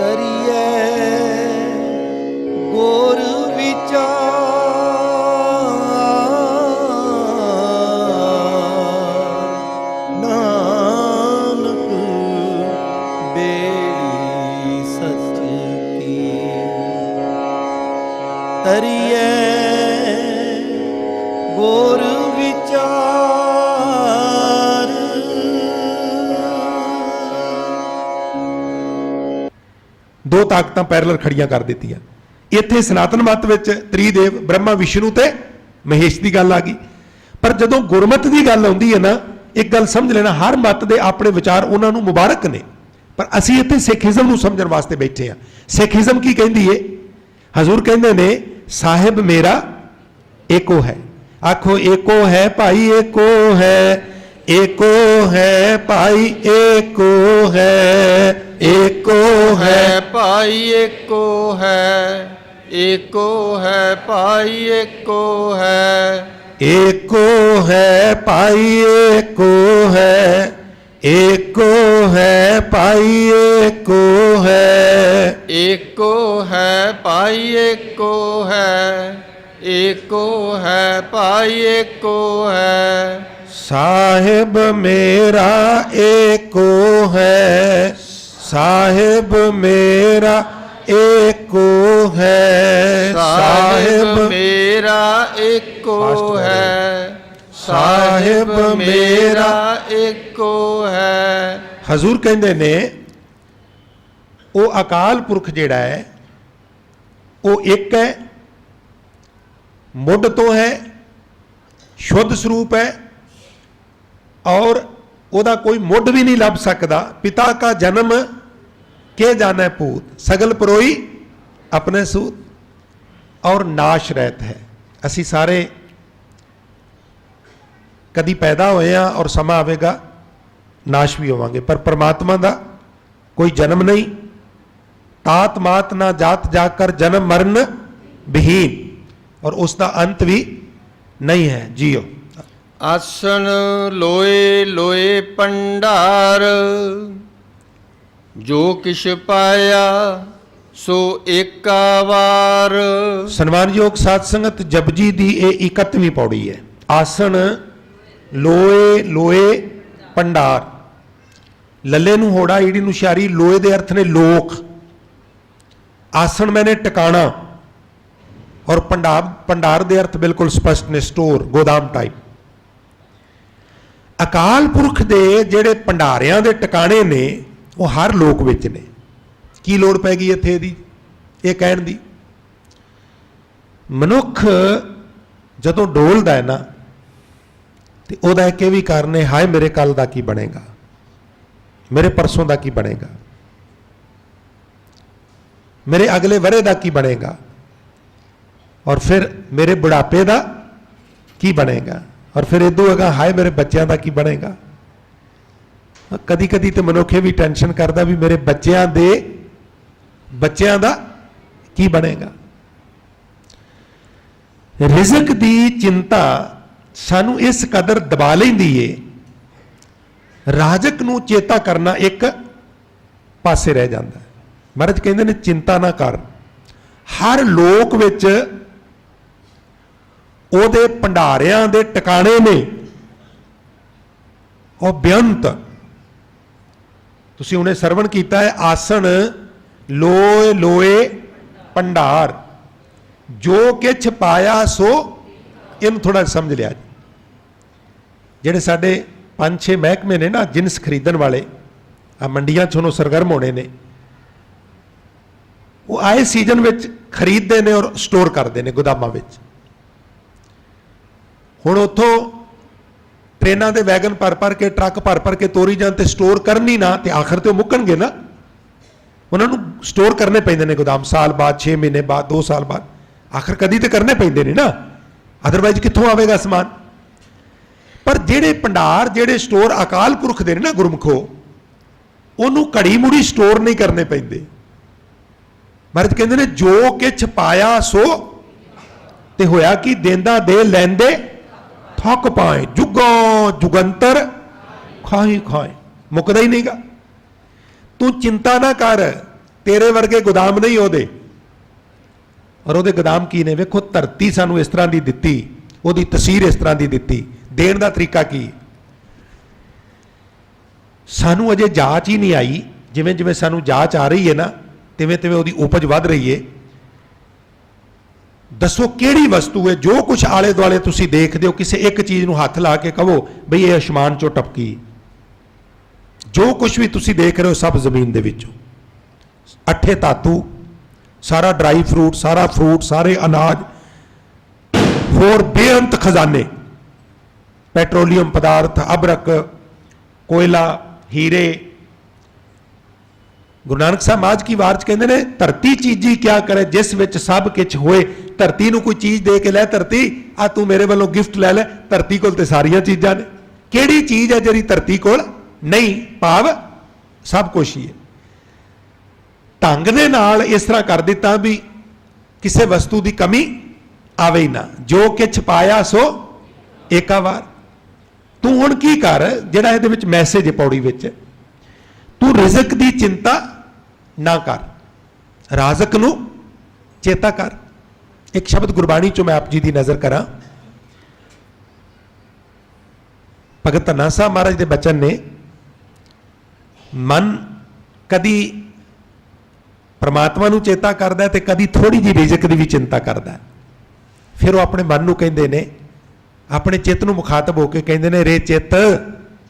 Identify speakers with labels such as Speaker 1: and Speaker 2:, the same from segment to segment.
Speaker 1: करिए गुर विचार नानक बेड़ी सच की करिए गुर विचार।
Speaker 2: दो ताकतां पैरलर खड़ियां कर दित्तियां। इत्थे सनातन मत विच त्रिदेव ब्रह्मा विष्णु ते महेश की गल आ गई। पर जदों गुरमत की गल आउंदी है ना, एक गल समझ लेना, हर मत के अपने विचार उन्होंने मुबारक ने, पर असीं इत्थे सिखिज़म नूं समझण वास्ते बैठे हैं। सिखिज़म की कहती है? हजूर कहते ने साहिब मेरा एको है। आखो एको है भाई, एको है, एको है भाई, एको है, एको है
Speaker 1: भाई एको है, एको है भाई एको है,
Speaker 2: एको है भाई, एको है, एको है भाई, एको है,
Speaker 1: एको है भाई एको है, एको है भाई एको है।
Speaker 2: साहिब मेरा एको है, साहिब मेरा एको है,
Speaker 1: साहिब मेरा एको है, साहिब मेरा एको है।
Speaker 2: हजूर कहते ने वो अकाल पुरख जिहड़ा है वो एक है, मुढ़ तो है, शुद्ध स्वरूप है, और ओदा कोई मुढ़ भी नहीं लभ सकता। पिता का जन्म के जाने पूत, सगल परोई अपने सूत, और नाश रहत है। असी सारे कदी पैदा होए हैं और समा आवेगा नाश भी होवांगे, पर परमात्मा का कोई जन्म नहीं। तात मात ना जात जाकर जन्म मरण विहीन, और उसका अंत भी नहीं है। जियो।
Speaker 1: आसन लोए लोए पंडार, जो किश पाया सो एका वार।
Speaker 2: सन्मानयोग साध संगत जपजी दी ये 31वीं पौड़ी है। आसन लोए लोए पंडार, लले नूं होड़ा ईड़ी नूं शारी, लोए दे अर्थ ने लोक, आसन मैंने टिकाणा, और भंडार दे अर्थ बिल्कुल स्पष्ट ने, स्टोर, गोदाम टाइप। अकाल पुरख दे जेड़े भंडारियां दे टिकाणे ने वो हर लोक विच ने। की लोड़ पै गई इत्थे दी ये कहण दी? मनुख जदों डोलदा है ना, तो उहदा एक भी कारण है, हाय मेरे कल दा की बनेगा, मेरे परसों दा की बनेगा, मेरे अगले वरे दा की बनेगा, और फिर मेरे बुढ़ापे दा की बनेगा, और फिर इदों अगा हाय मेरे बच्चों का की बनेगा। कदी कदी तो मनुख भी टेंशन करता भी मेरे बच्चों का की बनेगा। रिज़क की चिंता सानू इस कदर दबा लैंदी है, राजक नू चेता करना एक पासे रह जाता है। महाराज कहते ने चिंता ना कर, हर लोक विच ਉਹਦੇ ਭੰਡਾਰਿਆਂ ਦੇ ਟਿਕਾਣੇ ਨੇ, ਉਹ ਬੇਅੰਤ। ਤੁਸੀਂ ਉਹਨੇ ਸਰਵਣ ਕੀਤਾ ਹੈ, ਆਸਣ ਲੋਏ ਲੋਏ ਭੰਡਾਰ, ਜੋ ਕਿਛ ਪਾਇਆ ਸੋ। ਇਹਨੂੰ ਥੋੜਾ ਸਮਝ ਲਿਆ ਜੀ। ਜਿਹੜੇ ਸਾਡੇ 5-6 ਮਹਿਕਮੇ ਨੇ ਨਾ ਜਿਨਸ ਖਰੀਦਣ ਵਾਲੇ, ਆ ਮੰਡੀਆਂ 'ਚ ਉਹਨੂੰ ਸਰਗਰਮ ਹੋਣੇ ਨੇ, ਉਹ ਆਏ ਸੀਜ਼ਨ ਵਿੱਚ ਖਰੀਦਦੇ ਨੇ ਔਰ ਸਟੋਰ ਕਰਦੇ ਨੇ ਗੋਦਾਮਾਂ ਵਿੱਚ। ਹੁਣ ਉੱਥੋਂ ट्रेनां दे वैगन भर भर के, ट्रक भर भर के तोरी जान ते स्टोर करनी ना, तो आखिर तो मुक्कणगे ना। उन्होंने स्टोर करने पैंदे ने गोदाम, साल बाद, 6 महीने बाद, 2 साल बाद, आखिर कदी तो करने पैंदे ने ना, अदरवाइज कित्थों आवेगा समान। पर जेड़े भंडार जेड़े स्टोर अकाल पुरख दे ने ना गुरमुखो, उन्होंने घड़ी मुड़ी स्टोर नहीं करने पैंदे। महाराज कहते ने जो किछ पाया सो, ते होया कि देंदा दे लैंदे थक पाए, जुगों जुगंतर खाई खाए, मुकदा ही नहीं गा। तू चिंता ना कर, तेरे वर्गे गोदाम नहीं ओदे। और ਉਹਦੇ गोदाम की ने वेखो धरती सानू इस तरह की दिती, ਉਹਦੀ तस्वीर इस तरह की दिती, देण ਦਾ तरीका की सानू अजे जांच ही नहीं आई। जिवें जिवें सानू जांच आ रही है ना तिवें तिवें ਉਹਦੀ उपज वध रही है। दसो किहड़ी वस्तु है जो कुछ आले दुआले तुसीं देखदे हो, किसी एक चीज़ नूं हथ ला के कहो बई ये आसमान चों टपकी, जो कुछ भी तुसीं देख रहे हो सब जमीन दे विचों, अठे धातु, सारा ड्राई फ्रूट, सारा फ्रूट, सारे अनाज, होर बेअंत खजाने, पेट्रोलियम पदार्थ, अबरक, कोयला, हीरे। गुरु नानक साहब आज की वार च कहते ने धरती चीजी क्या करे जिस विच सब किछ होए। धरती नूं कोई चीज़ दे के लै, धरती आ तू मेरे वालों गिफ्ट लै ले, धरती कोल ते सारियां चीज़ां ने, किहड़ी चीज़ है जिहड़ी धरती कोल नहीं, भाव सब कुछ ही है। ढंग दे नाल इस तरह कर दिता भी किसी वस्तु की कमी आवे ही ना। जो किछ पाया सो एका वार। तू हुण की कर, जिहड़ा इहदे विच मैसेज है पौड़ी विच, तू रिजक की चिंता ना कर, राजक नूं चेता कर। एक शब्द गुरबाणी चो मैं आप जी की नज़र करा, भगत धन्ना साहब महाराज के बचन ने, मन कदी परमात्मा नूं चेता करदा है ते कदी थोड़ी जी रिजक की भी चिंता करदा है। फिर वो अपने मन नूं कहंदे ने, अपने चित्त नूं मुखातब होकर कहंदे ने, रे चित्त,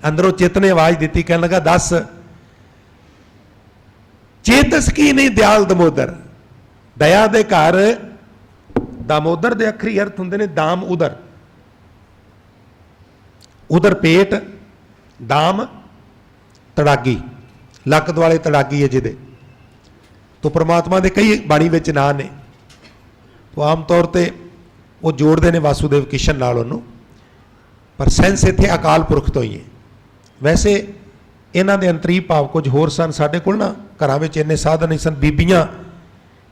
Speaker 2: अंदरों चित्त ने आवाज़ दी, कहने लगा दस चेतस की नहीं दयाल दमोदर। दया दे घर दामोदर दे अखरी अर्थ हुंदे ने दाम उदर, उदर पेट, दाम तड़ागी, लक दुआले तड़ागी है जिहदे। तो परमात्मा दे कई बाणी विच नां ने, तो आम तौर पर वो जोड़ते हैं वासुदेव किशन नाल उन्हों, पर सेंस इत्थे अकाल पुरख तो ही है। वैसे इन्हां दे अंतरी भाव कुछ होर सन। साडे कोल ना घरां विच इन्ने साधन नहीं सन, बीबियां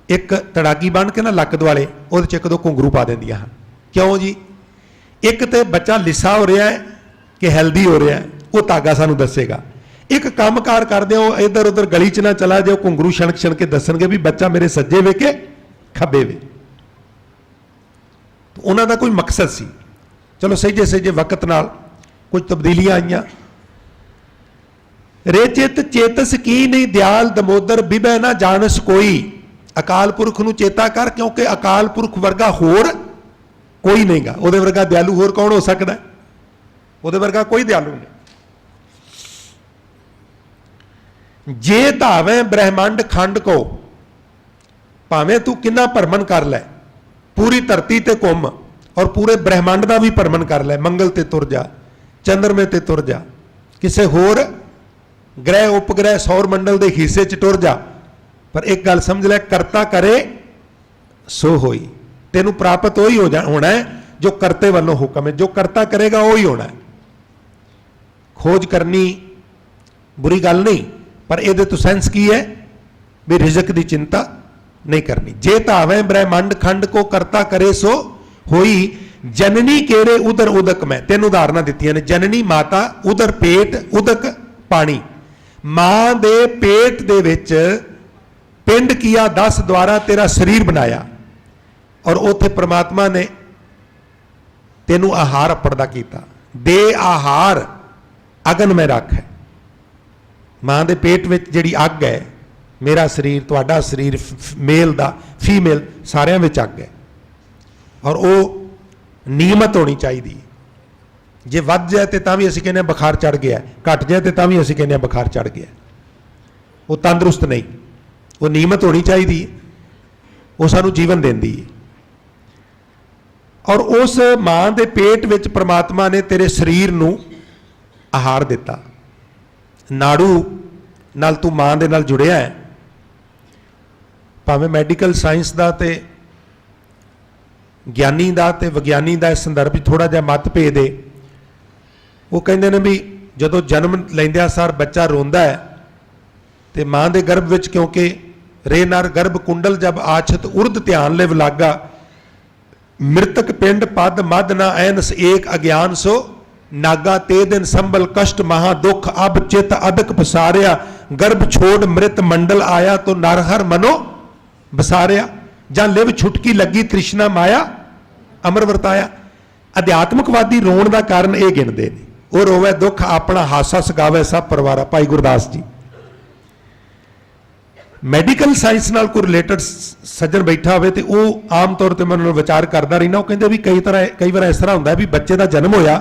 Speaker 2: एक तड़ागी बन के ना लक दुआले उहदे च एक दो घुंघरू पा दिंदियां हन। क्यों जी? एक तो बच्चा लिसा हो रहा है कि हैल्दी हो रहा है, वो धागा सानू दसेगा। एक काम कार करदे हो इधर उधर गली च ना चला जाओ, घुंघरू छणक छणक के दसणगे भी बच्चा मेरे सज्जे वे के खब्बे वे। उन्हों का कोई मकसद सी। चलो सहजे सहजे वक्त नाल कुछ तब्दीलियां आईयां। रे चित चेतस की नहीं दयाल दमोदर बिबह ना जानस कोई। अकाल पुरख नूं चेता कर, क्योंकि अकाल पुरख वर्गा होर कोई नहीं गा। उहदे वर्गा दयालु होर कौन हो सकता है? उहदे वर्गा कोई दयालु नहीं। जे धावे ब्रह्मांड खंड को, भावें तू किन्ना भरमन कर लै, पूरी धरती ते घुम और पूरे ब्रह्मांड का भी भरमन कर लै, मंगल ते तुर जा, चंद्रमे ते तुर जा, किसी होर ग्रह उपग्रह सौर मंडल के हिस्से च टुर जा, पर एक गल समझ लै, करता करे सो होई। तेनू प्राप्त वही होना है जो करते वालों हुक्म है। जो करता करेगा वही होना है। खोज करनी बुरी गल नहीं, पर ये तो सेंस की है भी रिजक की चिंता नहीं करनी। जे धावे ब्रह्मांड खंड को करता करे सो होई। जननी केरे उदर उदक में, तीन उदाहरण दित्तियां ने। जननी माता, उदर पेट, उदक पानी। मां दे पेट दे विच पिंड किया 10 द्वारा तेरा शरीर बनाया, और उथे परमात्मा ने तेनू आहार अपड़दा कीता। दे आहार अगन में रख है। मां दे पेट विच जिहड़ी अग है, मेरा शरीर, तुहाडा शरीर, मेल दा फीमेल सारियां विच अग है, और वो नियमत होनी चाहिए। जे वध जाए तो तां भी असीं कहने बुखार चढ़ गया, घट जाए तो तां भी असीं कहने बुखार चढ़ गया। वो तंदुरुस्त नहीं, वो नियमत होनी चाहिए, वो सानू जीवन देंदी है। और उस मां दे पेट विच परमात्मा ने तेरे शरीर नू आहार दिता। नाड़ू नाल तू मां दे नाल जुड़िया है। भावें मैडिकल साइंस का तो ज्ञानी का तो विज्ञानी का इस संदर्भ थोड़ा जिहा मतभेद है। वो कहते हैं भी जदों जन्म लैंदिया सार बच्चा रोंदा है तो मां दे गर्भ विच, क्योंकि रे नर गर्भ कुंडल जब आछत उर्द ध्यान ले लागा, मृतक पिंड पद मद ना ऐनस एक अज्ञान सो नागा ते दिन संभल कष्ट महा दुख अब चित अधिक पसारिया गर्भ छोड़ मृत मंडल आया तो नरहर मनो बसारिया जां लिव छुटकी लगी तृष्णा माया अमर वरताया। अध्यात्मकवादी रोण का कारण यह गिनते हैं, वो रोवे दुख अपना हासा सगावे सब परिवार। भाई गुरदास जी मैडिकल साइंस नाल कोई रिलेटेड सज्जन बैठा हो तो वह आम तौर पर मैं उन्होंने विचार करता रहना। वो कहते भी कई बार इस तरह होंगे भी बच्चे का जन्म होया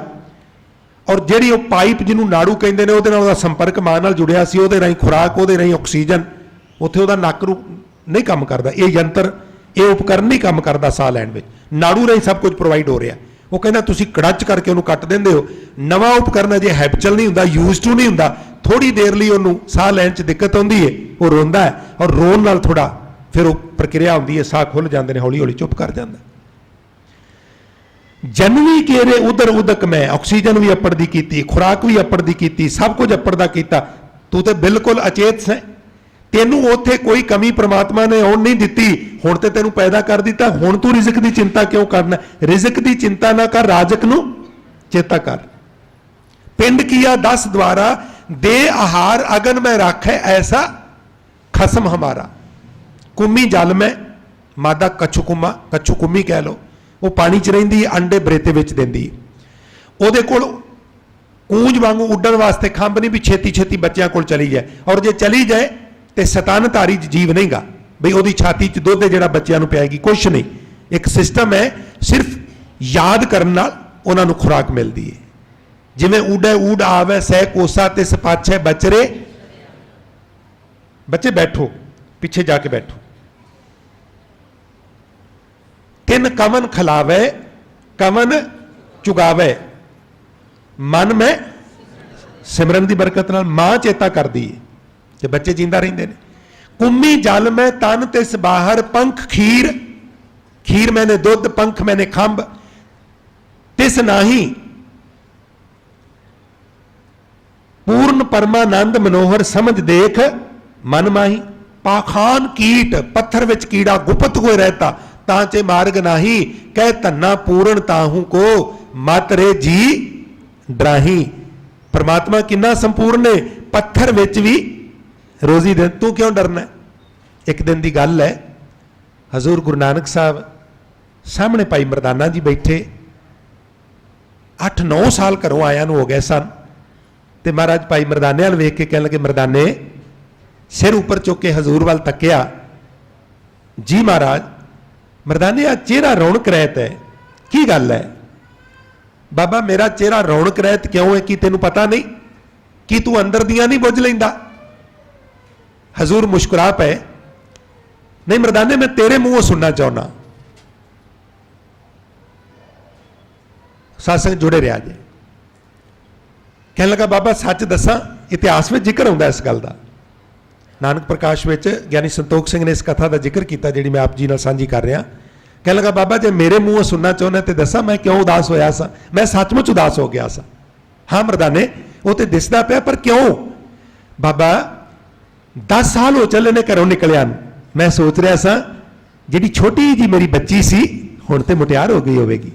Speaker 2: और जी पाइप जिन्होंने नाड़ू कहते हैं वो संपर्क मां नाल जुड़िया सी, वो राही खुराक, वो राही ऑक्सीजन, उत्थे वो नक रू नहीं काम करता, ये यंत्र ये उपकरण नहीं काम करता साह लैण विच, नाड़ू राही सब कुछ प्रोवाइड हो रहा। वो कहना तुसीं कड़च करके उन्होंने कट देंदे हो, नवा उपकरण अजे हैबिचुअल नहीं हुंदा, यूज टू नहीं हुंदा, थोड़ी देर लिए उन्होंने साह लैण च दिक्कत आउंदी है, वो रोंदा है और रोन नाल थोड़ा फिर वो प्रक्रिया आउंदी है, साह खुल जाते हैं, हौली हौली चुप कर जाता। जनवी केरे उधर उदक मैं ऑक्सीजन भी अप्पड़ दी कीती, खुराक भी अप्पड़ दी कीती, सब कुछ अप्पड़ दा कीता, तू तो बिल्कुल अचेत है, तेनू उत्थे कोई कमी परमात्मा ने आउण नहीं दिती, हुण ते तेनू पैदा कर दिता, हुण तू रिजक की चिंता क्यों करना? रिजक की चिंता ना कर, राजक नू चेता कर। पिंड किया 10 द्वारा दे आहार अगन में राखे ऐसा खसम हमारा। कुम्मी जल में मादा कछुकुमा, कछुकुम्मी कह लो, वो पानी च रहिंदी, अंडे बरेते विच दिंदी, उहदे कोल कूंज वांगू उड्डण वास्ते खंभ नहीं भी छेती छेती बच्चों को चली जाए, और जे चली जाए तो सतानधारी जीव नहीं गा बई वो छाती च दुध जो बच्चों को पियाएगी, कुछ नहीं। एक सिस्टम है, सिर्फ याद करने नाल उन्हां नूं खुराक मिलती है। जिवें उड़े उड़ आवे सह कोसा तिस पाछे बचरे, बच्चे बैठो पीछे जाके बैठो। तिन कवन खिलावे कवन चुगावे, मन में सिमरन की बरकत नाल मां चेता कर दी है कि बच्चे जींदा रहिंदे ने। कुम्मी जल में तन तिस बाहर पंख खीर, खीर मैंने दुध पंख मैंने खंभ, तिस नाही पूर्ण परमानंद मनोहर समझ देख मन माही। पाखान कीट पत्थर विच कीड़ा गुपत कोई रहता, तांचे मार्ग नाही कह धन्ना पूर्ण ताहू को मत रे जी डराही। परमात्मा कितना संपूर्ण है, पत्थर विच भी रोजी दे, तू क्यों डरना? एक दिन की गल है, हजूर गुरु नानक साहब सामने भाई मरदाना जी बैठे, 8-9 साल घरों आया हो गए सन, तो महाराज भाई मरदाने वाल वेख के कह लगे, मरदाने सिर उपर चुक के हजूर वाल तकिया, जी महाराज। मरदाने आ चेहरा रौनक रहत है, की गल है? बाबा मेरा चेहरा रौनक रहत क्यों है, कि तेनू पता नहीं कि तू अंदर दियां नहीं बुझ लेंदा? हजूर मुस्कुरा पे, नहीं मरदाने मैं तेरे मुंहों सुनना चाहना। सत्संग जुड़े रहा जे। कहने लगा बाबा सच दसा, इतिहास में जिक्र होंदा इस गल का, नानक प्रकाश में ज्ञानी संतोख सिंह ने इस कथा का जिक्र किया जी मैं आप जी नाल सांझी कर रहा। कह लगा बाबा जे मेरे मुंहों सुनना चाहना तो दसा मैं क्यों उदास होया सा? मैं सचमुच उदास हो गया सा। हाँ मरदाने वो तो दिसदा पिया, पर क्यों? बाबा 10 साल हो चले ने घरों निकलिया, मैं सोच रहा सा जी छोटी जी मेरी बच्ची सी हुण ते मुटियार हो गई होगी,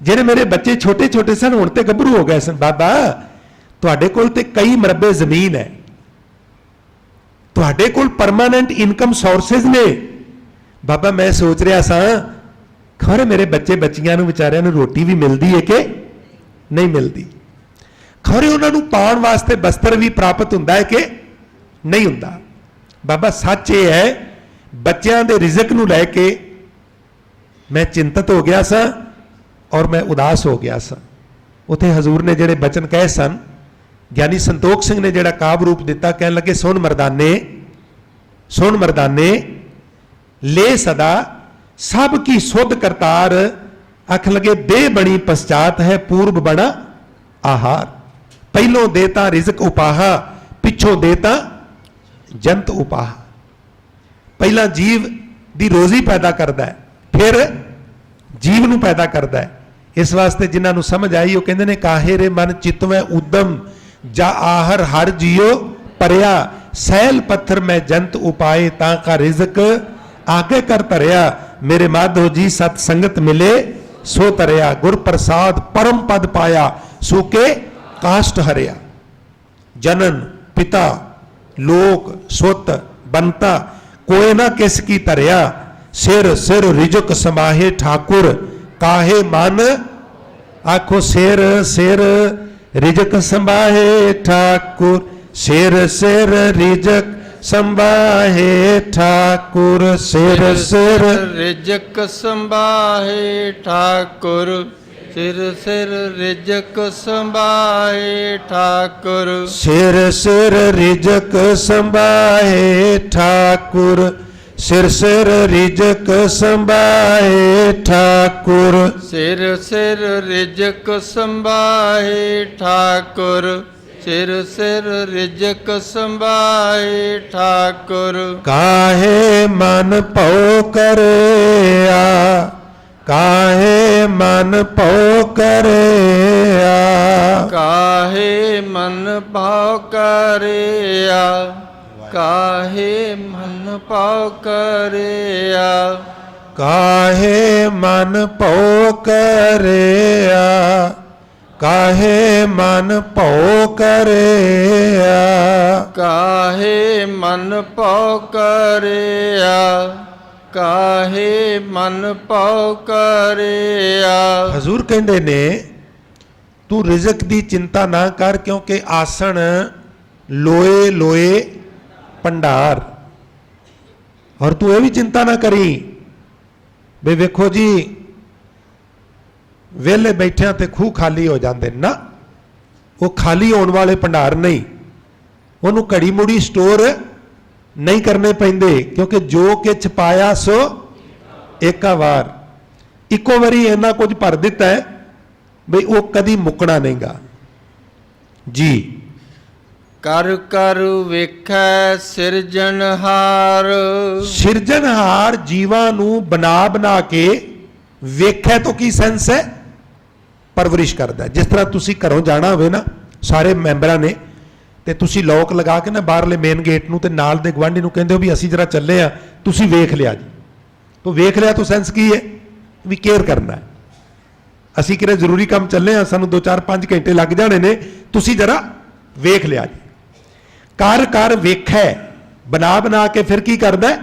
Speaker 2: जेडे मेरे बच्चे छोटे छोटे सन हुण ते गभरू हो गए सन। बाबा तुहाडे कोल ते कई मरबे जमीन है, तुहाडे कोल परमानेंट इनकम सोर्सेज ने। बाबा मैं सोच रहा सा खरे मेरे बच्चे बच्चियां नूं विचारियां नूं रोटी भी मिलती है कि नहीं मिलती, खरे उन्होंने पाउण वास्ते बस्तर भी प्राप्त हुंदा है कि नहीं हुंदा। बाबा सच ये है बच्चों के रिजक नूं लैके मैं चिंतित हो गया सा और मैं उदास हो गया सा। उत्थे हजूर ने जिहड़े बचन कहे सन, ज्ञानी संतोख सिंह ने जिहड़ा काव्य रूप दिता, कहन लगे सुन मरदाने ले सदा सब की सुध करतार, अख लगे दे बनी पश्चात है पूर्व बना आहार। पहलों देता रिजक उपाहा, पिछों देता जंत उपाहा। पहला जीव दी रोजी पैदा करता है, फिर जीव नूं पैदा करता है। इस वास्ते जिन्हां नूं समझ आई वो कहंदे ने काहे रे मन चितवें उदम जा आहर हर जियो परिया, सैल पत्थर में जंत उपाए ता का रिजक आगे कर तरया। मेरे माधो जी सत संगत मिले सो तरया, गुर प्रसाद परम पद पाया सूके काष्ट हरिया। जनन पिता लोक सुत बनता कोई ना किस की तरया। सिर सिर रिजक समाहे ठाकुर काहे मन। आखो सिर सिर रिजक संभाहे ठाकुर। सिर सिर रिजक संभाहे ठाकुर। सिर सिर
Speaker 1: ਰਿਜਕ ਸੰਭਾਹੇ ਠਾकुर। ਸਿਰ ਸਿਰ ਰਿਜਕ ਸੰਭਾਹੇ ਠਾकुर।
Speaker 2: सिर सिर रिजक संभाहे ठाकुर। सिर सिर रिजक संभाहे ठाकुर।
Speaker 1: ਸਿਰ ਸਿਰ ਰਿਜਕ ਸੰਭਾਹੇ ਠਾकुर। ਸਿਰ ਸਿਰ ਰਿਜਕ ਸੰਭਾਹੇ ਠਾकुर।
Speaker 2: काहे मन भौ करया। काहे मन भौ करया।
Speaker 1: ਕਾਹੇ ਮਨ ਭਾਉ ਕਰਿਆ। ਕਾਹੇ ਮਨ ਭਾਉ ਕਰਿਆ।
Speaker 2: काहे मन भौ करया। काहे मन भौ करया।
Speaker 1: ਕਾਹੇ ਮਨ ਭਾਉ ਕਰਿਆ। ਕਾਹੇ ਮਨ ਭਾਉ ਕਰਿਆ।
Speaker 2: ਹਜ਼ੂਰ ਕਹਿੰਦੇ ਨੇ ਤੂੰ ਰਿਜ਼ਕ ਦੀ ਚਿੰਤਾ ਨਾ ਕਰ ਕਿਉਂਕਿ ਆਸਣ ਲੋਏ ਲੋਏ ਭੰਡਾਰ। ਔਰ ਤੂੰ ਇਹ ਵੀ ਚਿੰਤਾ ਨਾ ਕਰੀ ਵੀ ਵੇਖੋ ਜੀ ਵਿਹਲੇ ਬੈਠਿਆਂ ਤੇ ਖੂਹ ਖਾਲੀ ਹੋ ਜਾਂਦੇ ਨਾ। ਉਹ ਖਾਲੀ ਹੋਣ ਵਾਲੇ ਭੰਡਾਰ ਨਹੀਂ। ਉਹਨੂੰ ਘੜੀ ਮੁੜੀ ਸਟੋਰ ਨਹੀਂ ਕਰਨੇ ਪੈਂਦੇ ਕਿਉਂਕਿ ਜੋ ਕਿਛ ਪਾਇਆ ਸੋ ਏਕਾ ਵਾਰ। ਇੱਕੋ ਵਾਰੀ ਇੰਨਾ ਕੁਝ ਭਰ ਦਿੱਤਾ ਹੈ ਬਈ ਉਹ ਕਦੀ ਮੁੱਕਣਾ ਨਹੀਂਗਾ ਜੀ।
Speaker 1: ਕਰ ਕਰ ਵੇਖੈ ਸਿਰਜਣਹਾਰ।
Speaker 2: ਸਿਰਜਣਹਾਰ ਜੀਵਾਂ ਨੂੰ ਬਣਾ ਬਣਾ ਕੇ ਵੇਖਿਆ ਤੋਂ ਕੀ ਸੈਂਸ ਹੈ? ਪਰਵਰਿਸ਼ ਕਰਦਾ। ਜਿਸ ਤਰ੍ਹਾਂ ਤੁਸੀਂ ਘਰੋਂ ਜਾਣਾ ਹੋਵੇ ਨਾ ਸਾਰੇ ਮੈਂਬਰਾਂ ਨੇ ਤੇ ਤੁਸੀਂ ਲੋਕ ਲਗਾ ਕੇ ਨਾ ਬਾਹਰਲੇ ਮੇਨ ਗੇਟ ਨੂੰ ਤੇ ਨਾਲ ਦੇ ਗਵਾਂਢੀ ਨੂੰ ਕਹਿੰਦੇ ਹੋ ਵੀ ਅਸੀਂ ਜਰਾ ਚੱਲੇ ਆ ਤੁਸੀਂ ਵੇਖ ਲਿਆ ਜੀ। ਤੋ ਵੇਖ ਲਿਆ ਤੋਂ ਸੈਂਸ ਕੀ ਹੈ? ਵੀ ਕੇਅਰ ਕਰਨਾ ਹੈ। ਅਸੀਂ ਕਿਹੜੇ ਜ਼ਰੂਰੀ ਕੰਮ ਚੱਲੇ ਆ ਸਾਨੂੰ 2-4-5 ਘੰਟੇ ਲੱਗ ਜਾਣੇ ਨੇ ਤੁਸੀਂ ਜਰਾ ਵੇਖ ਲਿਆ ਜੀ। ਕਰ ਕਰ ਵੇਖੈ ਬਣਾ ਬਣਾ ਕੇ ਫਿਰ ਕੀ ਕਰਦਾ?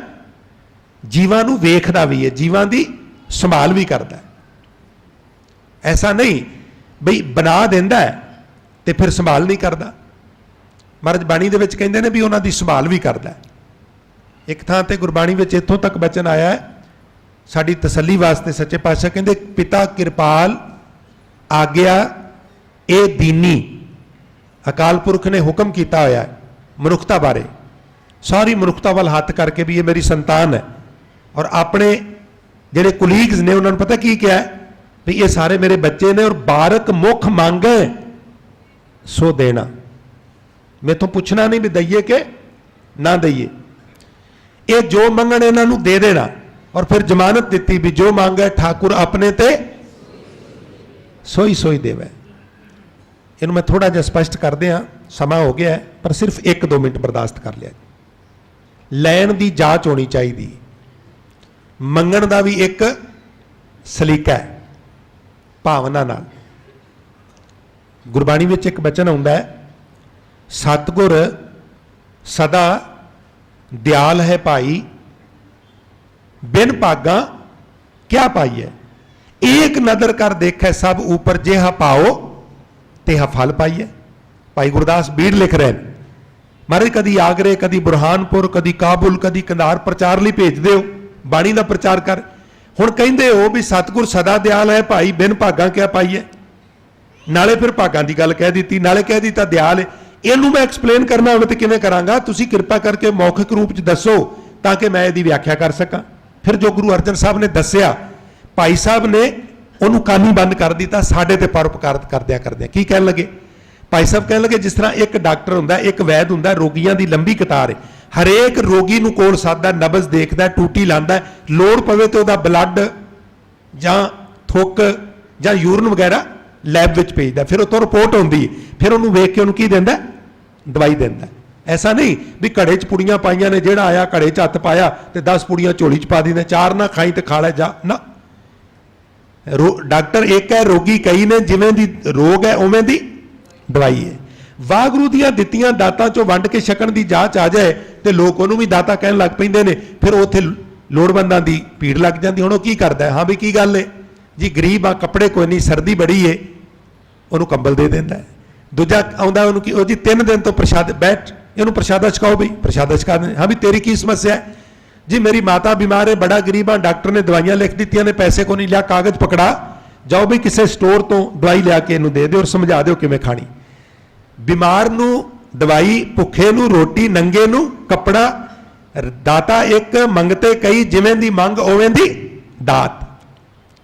Speaker 2: ਜੀਵਾਂ ਨੂੰ ਵੇਖਦਾ ਵੀ ਹੈ ਜੀਵਾਂ ਦੀ ਸੰਭਾਲ ਵੀ ਕਰਦਾ। ਐਸਾ ਨਹੀਂ ਬਈ ਬਣਾ ਦਿੰਦਾ ਤੇ ਫਿਰ ਸੰਭਾਲ ਨਹੀਂ ਕਰਦਾ। ਮਹਾਰਾਜ ਬਾਣੀ ਦੇ ਵਿੱਚ ਕਹਿੰਦੇ ਨੇ ਵੀ ਉਹਨਾਂ ਦੀ ਸੰਭਾਲ ਵੀ ਕਰਦਾ। ਇੱਕ ਥਾਂ ਤੇ ਗੁਰਬਾਣੀ ਵਿੱਚ ਇੱਥੋਂ ਤੱਕ ਬਚਨ ਆਇਆ ਹੈ ਸਾਡੀ ਤਸੱਲੀ ਵਾਸਤੇ ਸੱਚੇ ਪਾਤਸ਼ਾਹ ਕਹਿੰਦੇ ਪਿਤਾ ਕਿਰਪਾਲ ਆਗਿਆ ਇਹ ਦੀਨੀ। ਅਕਾਲ ਪੁਰਖ ਨੇ ਹੁਕਮ ਕੀਤਾ ਹੋਇਆ ਹੈ ਮਨੁੱਖਤਾ ਬਾਰੇ ਸਾਰੀ ਮਨੁੱਖਤਾ ਵੱਲ ਹੱਥ ਕਰਕੇ ਵੀ ਇਹ ਮੇਰੀ ਸੰਤਾਨ ਹੈ। ਔਰ ਆਪਣੇ ਜਿਹੜੇ ਕੁਲੀਗਸ ਨੇ ਉਹਨਾਂ ਨੂੰ ਪਤਾ ਕੀ ਕਿਹਾ ਹੈ ਵੀ ਇਹ ਸਾਰੇ ਮੇਰੇ ਬੱਚੇ ਨੇ ਔਰ ਬਾਰਕ ਮੁਖ ਮੰਗੇ ਸੋ ਦੇਣਾ। ਮੈਥੋਂ ਪੁੱਛਣਾ ਨਹੀਂ ਵੀ ਦਈਏ ਕਿ ਨਾ ਦਈਏ। ਇਹ ਜੋ ਮੰਗਣ ਇਹਨਾਂ ਨੂੰ ਦੇ ਦੇਣਾ। ਔਰ ਫਿਰ ਜ਼ਮਾਨਤ ਦਿੱਤੀ ਵੀ ਜੋ ਮੰਗੇ ਠਾकुर ਆਪਣੇ ਤੇ ਸੋਈ ਸੋਈ ਦੇਵੇ। ਇਹਨੂੰ ਮੈਂ ਥੋੜਾ ਜਿਹਾ ਸਪਸ਼ਟ ਕਰ ਦਿਆਂ ਸਮਾਂ ਹੋ ਗਿਆ ਪਰ ਸਿਰਫ 1-2 ਮਿੰਟ ਬਰਦਾਸ਼ਤ ਕਰ ਲਿਆ। ਲੈਣ ਦੀ ਜਾਂਚ ਹੋਣੀ ਚਾਹੀਦੀ। ਮੰਗਣ ਦਾ ਵੀ ਇੱਕ ਸਲੀਕਾ ਹੈ ਭਾਵਨਾ ਨਾਲ। ਗੁਰਬਾਣੀ ਵਿੱਚ ਇੱਕ ਬਚਨ ਆਉਂਦਾ ਹੈ ਸਤਿਗੁਰ ਸਦਾ ਦਿਆਲ ਹੈ ਭਾਈ ਬਿਨ ਭਾਗਾ ਕਿਆ ਪਾਈਏ। ਇੱਕ ਨਜ਼ਰ ਕਰ ਦੇਖੈ ਸਭ ਉੱਪਰ ਜਿਹਾ ਪਾਓ ਤਿਹਾ ਫਲ ਪਾਈਏ। ਭਾਈ ਗੁਰਦਾਸ ਬੀੜ ਲਿਖ ਰਹੇ ਨੇ ਮਹਾਰਾਜ ਕਦੀ ਆਗਰੇ ਕਦੀ ਬੁਰਹਾਨਪੁਰ ਕਦੀ ਕਾਬੁਲ ਕਦੀ ਕੰਧਾਰ ਪ੍ਰਚਾਰ ਲਈ ਭੇਜਦੇ ਹੋ ਬਾਣੀ ਦਾ ਪ੍ਰਚਾਰ ਕਰ। ਹੁਣ ਕਹਿੰਦੇ ਹੋ ਵੀ ਸਤਿਗੁਰ ਸਦਾ ਦਿਆਲ ਹੈ ਭਾਈ ਬਿਨ ਭਾਗਾ ਕਿਆ ਪਾਈਏ। ਨਾਲੇ ਫਿਰ ਭਾਗਾਂ ਦੀ ਗੱਲ ਕਹਿ ਦਿੱਤੀ ਨਾਲੇ ਕਹਿ ਦਿੱਤਾ ਦਿਆਲ ਹੈ। ਇਹਨੂੰ ਮੈਂ ਐਕਸਪਲੇਨ ਕਰਨਾ ਹੋਵੇ ਤੇ ਕਿਵੇਂ ਕਰਾਂਗਾ? ਤੁਸੀਂ ਕਿਰਪਾ ਕਰਕੇ ਮੌਖਿਕ ਰੂਪ 'ਚ ਦੱਸੋ ਤਾਂ ਕਿ ਮੈਂ ਇਹਦੀ ਵਿਆਖਿਆ ਕਰ ਸਕਾਂ। ਫਿਰ ਜੋ ਗੁਰੂ ਅਰਜਨ ਸਾਹਿਬ ਨੇ ਦੱਸਿਆ ਭਾਈ ਸਾਹਿਬ ਨੇ ਉਹਨੂੰ ਕਾਨੀ ਬੰਦ ਕਰ ਦਿੱਤਾ ਸਾਡੇ ਤੇ ਪਰਉਪਕਾਰ ਕਰਦਿਆਂ ਕੀ ਕਹਿਣ ਲੱਗੇ? ਭਾਈ ਸਾਹਿਬ ਕਹਿਣ ਲੱਗੇ ਜਿਸ ਤਰ੍ਹਾਂ ਇੱਕ ਡਾਕਟਰ ਹੁੰਦਾ ਇੱਕ ਵੈਦ ਹੁੰਦਾ ਰੋਗੀਆਂ ਦੀ ਲੰਬੀ ਕਤਾਰ ਹੈ। ਹਰੇਕ ਰੋਗੀ ਨੂੰ ਕੋਲ ਸਾਦਾ ਨਬਜ਼ ਦੇਖਦਾ ਟੂਟੀ ਲਾਉਂਦਾ ਲੋੜ ਪਵੇ ਤੇ ਉਹਦਾ ਬਲੱਡ ਜਾਂ ਥੁੱਕ ਜਾਂ ਯੂਰਨ ਵਗੈਰਾ ਲੈਬ ਵਿੱਚ ਭੇਜਦਾ। ਫਿਰ ਉਹ ਤੋਂ ਰਿਪੋਰਟ ਆਉਂਦੀ ਫਿਰ ਉਹਨੂੰ ਵੇਖ ਕੇ ਉਹਨੂੰ ਕੀ ਦਿੰਦਾ? ਦਵਾਈ ਦਿੰਦਾ। ਐਸਾ ਨਹੀਂ ਵੀ ਘੜੇ 'ਚ ਪੁੜੀਆਂ ਪਾਈਆਂ ਨੇ ਜਿਹੜਾ ਆਇਆ ਘੜੇ 'ਚ ਹੱਥ ਪਾਇਆ ਤੇ 10 ਪੁੜੀਆਂ ਝੋਲੀ 'ਚ ਪਾ ਦਿੰਦੇ 4 ਨਾ ਖਾਈ ਤੇ ਖਾ ਲੈ ਜਾ ਨਾ। डॉक्टर एक है, रोगी कई ने, जिवें दी रोग है उवें दी दवाई है। वाहगुरू ਦੀਆਂ ਦਿੱਤੀਆਂ ਦਾਤਾਂ ਚੋਂ ਵੰਡ ਕੇ ਛਕਣ ਦੀ ਜਾਚ ਆ ਜਾਏ ਤੇ ਲੋਕ ਉਹਨੂੰ ਵੀ ਦਾਤਾ ਕਹਿਣ ਲੱਗ ਪੈਂਦੇ ਨੇ, ਫਿਰ ਉੱਥੇ ਲੋੜਵੰਦਾਂ ਦੀ ਭੀੜ ਲੱਗ ਜਾਂਦੀ। ਹੁਣ ਉਹ ਕੀ ਕਰਦਾ ਹੈ, ਹਾਂ ਵੀ ਕੀ ਗੱਲ ਹੈ ਜੀ, ਗਰੀਬ ਆ, ਕੱਪੜੇ ਕੋਈ ਨਹੀਂ, ਸਰਦੀ ਬੜੀ ਏ, ਉਹਨੂੰ ਕੰਬਲ ਦੇ ਦਿੰਦਾ ਹੈ। ਦੂਜਾ ਆਉਂਦਾ ਉਹਨੂੰ ਕੀ, ਉਹ ਜੀ 3 ਦਿਨ ਤੋਂ ਪ੍ਰਸ਼ਾਦ, ਬੈਠ ਇਹਨੂੰ ਪ੍ਰਸ਼ਾਦਾ ਛਕਾਓ ਬਈ, ਪ੍ਰਸ਼ਾਦਾ ਛਕਾ ਦਿੰਦੇ। ਹਾਂ ਵੀ ਤੇਰੀ ਕੀ ਸਮੱਸਿਆ ਹੈ जी, मेरी माता बीमार है, बड़ा गरीब हाँ, डॉक्टर ने दवाइयां लिख दी ने, पैसे को नहीं लिया, कागज पकड़ा, जाओ भी किसी स्टोर तो दवाई लिया के इन्हू दे दो और समझा दो किवें खानी। बीमार नू दवाई, भुखे नू रोटी, नंगे नू कपड़ा, दाता एक मंगते कई, जिवें दी मंग उवें दी दात।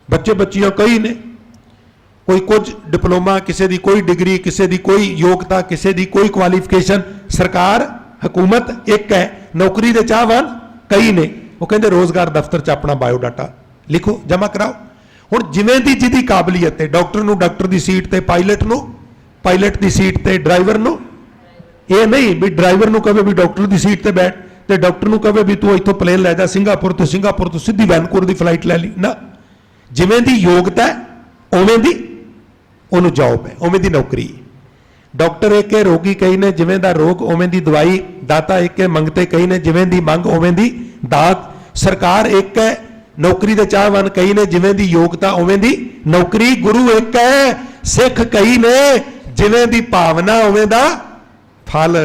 Speaker 2: बच्चे बच्चियां कई ने, कोई कुछ डिप्लोमा, किसी दी कोई डिग्री, किसी दी कोई योग्यता, किसी दी कोई क्वालिफिकेशन। सरकार हुकूमत एक है, नौकरी दे चाहवान कई ने, वो कहते रोजगार दफ्तर च अपना बायोडाटा लिखो, जमा कराओ। हुण जिवें दी जिहदी काबलियत है, डॉक्टर नूं डॉक्टर दी सीट ते, पायलट नूं पायलट दी सीट ते, ड्राइवर नूं ये नहीं भी ड्राइवर नूं कहे भी डॉक्टर दी सीट ते बैठ, ते डॉक्टर नूं कहे भी तू इत्थों प्लेन लै जा सिंगापुर तो सीधी वैनकूवर दी फ्लाइट लै ली ना। जिवें दी योग्यता है उवें दी उहनूं जॉब है, उवें दी नौकरी। डॉक्टर एक है, रोगी कई ने, जिवें दा रोग उवें दी दवाई। दाता एक है, मंगते कई ने, जिवें दी मंग उवें दी दात। सरकार एक है, नौकरी दे चाहवान कई ने, जिवें दी योग्यता उवें दी नौकरी। गुरु एक है, सिख कई ने, जिवें दी भावना उवें दा फल।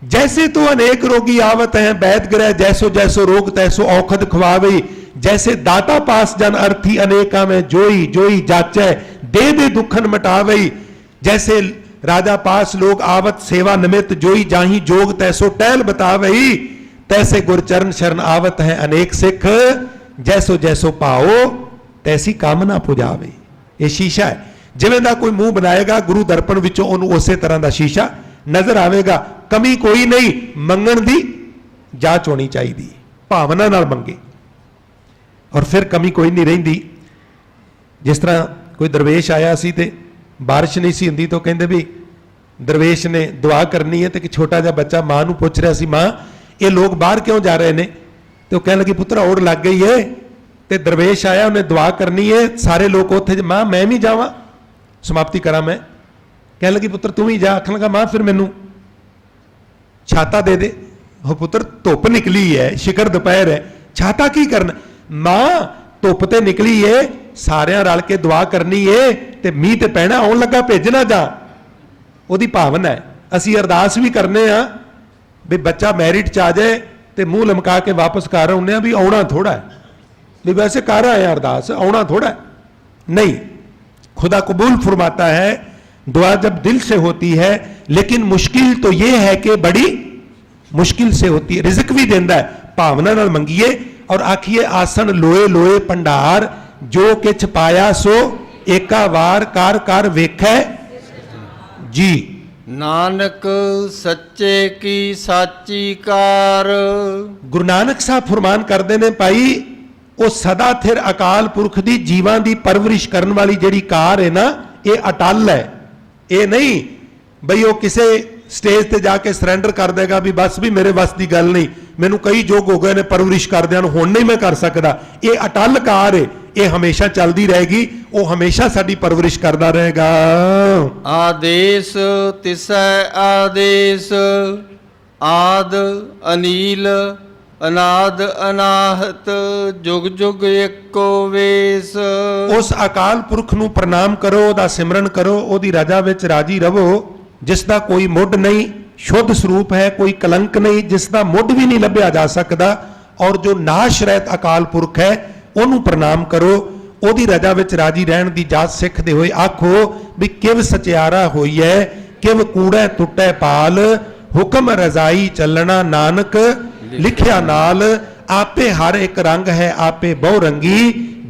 Speaker 2: जैसे तो अनेक रोगी आवत हैं, बैद ग्रह जैसो जैसो रोग तैसो औखद खवावे। जैसे दाता पास जन अर्थी अनेका में जोई जोई जाचै, दे दे दुखन मिटावे। जैसे राजा पास लोग आवत सेवा निमित्त, जोई जाही जोग तैसो टहल बतावई। तैसे गुरचरण शरण आवत है अनेक सिख, जैसो जैसो पाओ तैसी कामना पुजावे। ये शीशा है, जिवें दा कोई मुंह बनाएगा गुरु दर्पण विचों ओनू उसे तरह का शीशा नजर आवेगा। कमी कोई नहीं, मंगण दी जाच होनी चाहिए, भावना नाल मंगे और फिर कमी कोई नहीं रहिंदी। जिस तरह कोई दरवेश आया सी ते बारिश नहीं सी हुंदी, तो कहंदे भी दरवेश ने दुआ करनी है, तो एक छोटा जिहा बच्चा मां नूं पुछ रहा सी, मां ये लोग बाहर क्यों जा रहे ने? तो कहने लगी पुत्र ओड़ लग गई है, ते दरवेश आया उन्हें दुआ करनी है, सारे लोग उत्थे, मां मैं भी जावां समाप्ति करा मैं? कहने लगी पुत्र तू ही जा। आखन लगा मां फिर मैनू छाता दे दे। हो पुत्र धुप निकली है, शिखर दोपहर है, छाता की करना? मां धुप ते निकली है, सारियां रल के दुआ करनी है, ते मीह ते पैना, आउण लगा भेजना जा। ओदी भावना है। असीं अरदास भी करने आ भी बच्चा मैरिट च आ जाए ते मुंह लमका के वापस घर आउने भी आउणा थोड़ा है, भी वैसे कर आए अरदास, आउणा थोड़ा है। नहीं, खुदा कबूल फरमाता है दुआ जब दिल से होती है, लेकिन मुश्किल तो यह है कि बड़ी मुश्किल से होती है। रिज़्क भी देंदा है, भावना नाल मंगीए और आखिए आसन लोए लोए भंडार, जो किछ पाया सो एका वार कार कार वेखै जी।
Speaker 1: नानक सच्चे की साची कार।
Speaker 2: गुरु नानक साहब फरमान करते ने भाई, वो सदा थिर अकाल पुरख दी जीवां दी परवरिश करने वाली जिहड़ी कार है ना, ये अटल है। ये नहीं बई वो किसे स्टेज ते जाके सरेंडर कर देगा भी बस भी मेरे बस की गल नहीं, मैनू कई जोग हो गए ने परवरिश करदियां हुण नहीं मैं कर सकता। ये अटल कार है, ये हमेशा चलती रहेगी, वो हमेशा साडी परवरिश करता रहेगा।
Speaker 1: आदेश तिसै आदेश, आद अनील अनाद अनाहत, जुग जुग एको वेस।
Speaker 2: उस अकाल पुरख नूं प्रणाम करो, ओदा सिमरन करो, ओदी रजा विच राजी रवो, जिसका कोई मुੱਢ नहीं, शुद्ध स्वरूप है, कोई कलंक नहीं, जिसका मुੱਢ भी नहीं लभ्या जा सकता। और जो नाश रहत अकाल पुरख है ਉਹਨੂੰ प्रणाम करो, ਉਹਦੀ रजा विच राजी रहन दी जाच सिखदे होए आखो भी किव सचियारा होई है, किव कूड़े टुटे पाल, हुक्म रजाई चलना नानक लिखिया नाल, आपे हर एक रंग है आपे बहु रंगी,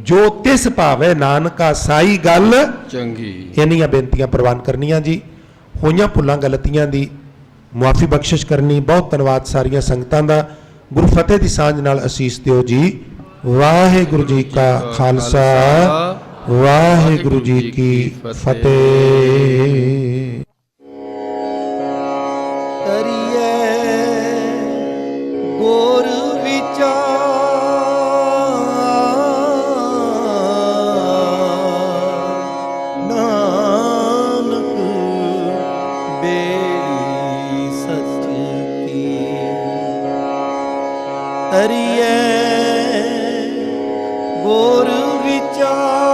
Speaker 2: जो तिस भावे नानका साई गल
Speaker 1: चंगी।
Speaker 2: इन्नियां बेनतियां प्रवान करनियां जी। होइयां भुल्लां गलतियां दी मुआफी बख्शिश करनी। बहुत धन्यवाद सारियां संगतां दा। गुरु फतेह दी सांझ नाल असीस दिओ जी। वाहिगुरु जी का खालसा, वाहिगुरु जी की फतेह।
Speaker 1: करिए गुर विचार, ਤਰੀਐ ਗੁਰ ਵਿਚਾਰ